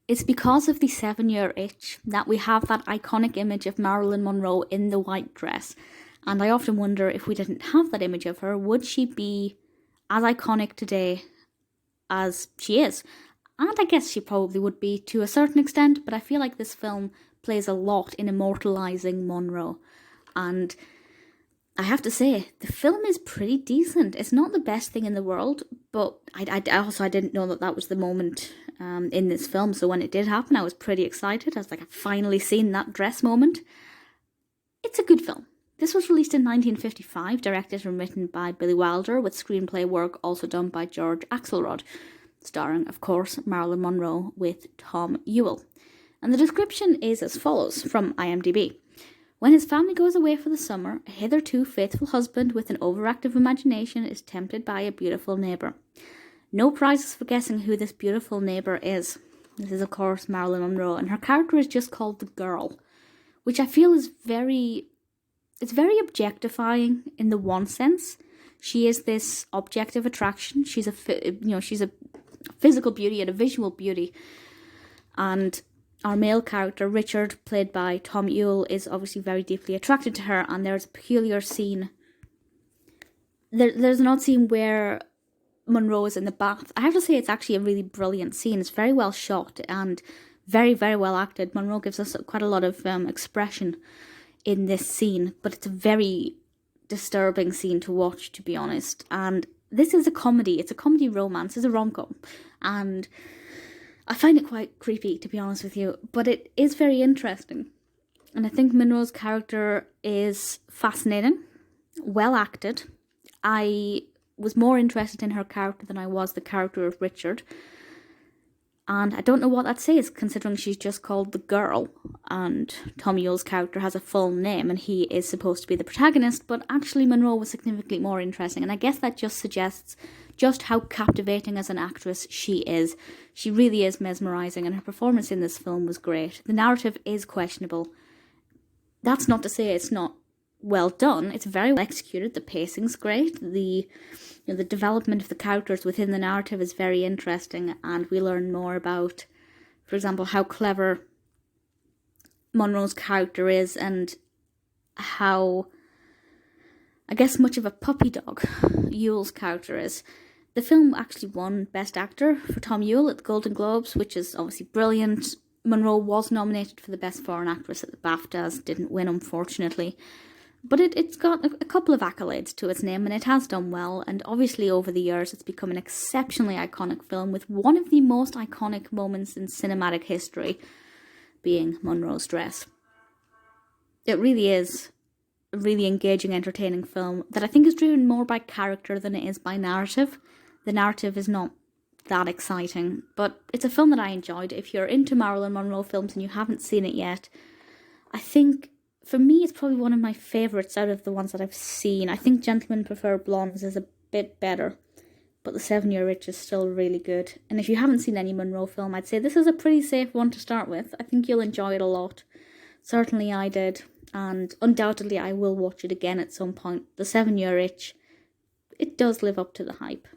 it's because of the 7-year itch that we have that iconic image of Marilyn Monroe in the white dress. And I often wonder, if we didn't have that image of her, would she be as iconic today as she is? And I guess she probably would be to a certain extent, but I feel like this film plays a lot in immortalising Monroe. And I have to say, the film is pretty decent. It's not the best thing in the world, but I didn't know that was the moment in this film. So when it did happen, I was pretty excited. I was like, I've finally seen that dress moment. It's a good film. This was released in 1955, directed and written by Billy Wilder, with screenplay work also done by George Axelrod, starring, of course, Marilyn Monroe with Tom Ewell. And the description is as follows from IMDb. When his family goes away for the summer, a hitherto faithful husband with an overactive imagination is tempted by a beautiful neighbour. No prizes for guessing who this beautiful neighbour is. This is, of course, Marilyn Monroe, and her character is just called the girl, which I feel is very objectifying in the one sense. She is this objective attraction. She's a physical beauty and a visual beauty, and our male character, Richard, played by Tom Ewell, is obviously very deeply attracted to her, and there's a peculiar scene. There's an odd scene where Monroe is in the bath. I have to say, it's actually a really brilliant scene. It's very well shot and very, very well acted. Monroe gives us quite a lot of expression in this scene, but it's a very disturbing scene to watch, to be honest. And this is a comedy. It's a comedy romance. It's a rom-com. And I find it quite creepy, to be honest with you, but it is very interesting. And I think Monroe's character is fascinating, well acted. I was more interested in her character than I was the character of Richard. And I don't know what that says, considering she's just called the girl. And Tom Ewell's character has a full name, and he is supposed to be the protagonist. But actually, Monroe was significantly more interesting. And I guess that just suggests just how captivating as an actress she is. She really is mesmerising, and her performance in this film was great. The narrative is questionable. That's not to say it's not well done. It's very well executed. The pacing's great. The development of the characters within the narrative is very interesting, and we learn more about, for example, how clever Monroe's character is, and how, I guess, much of a puppy dog Ewell's character is. The film actually won Best Actor for Tom Ewell at the Golden Globes, which is obviously brilliant. Monroe was nominated for the Best Foreign Actress at the BAFTAs, didn't win, unfortunately. But it's got a couple of accolades to its name, and it has done well. And obviously over the years it's become an exceptionally iconic film, with one of the most iconic moments in cinematic history being Monroe's dress. It really is a really engaging, entertaining film that I think is driven more by character than it is by narrative. The narrative is not that exciting, but it's a film that I enjoyed. If you're into Marilyn Monroe films and you haven't seen it yet, I think, for me, it's probably one of my favourites out of the ones that I've seen. I think Gentlemen Prefer Blondes is a bit better, but The 7-Year Itch is still really good. And if you haven't seen any Monroe film, I'd say this is a pretty safe one to start with. I think you'll enjoy it a lot. Certainly I did, and undoubtedly I will watch it again at some point. The 7-Year Itch, it does live up to the hype.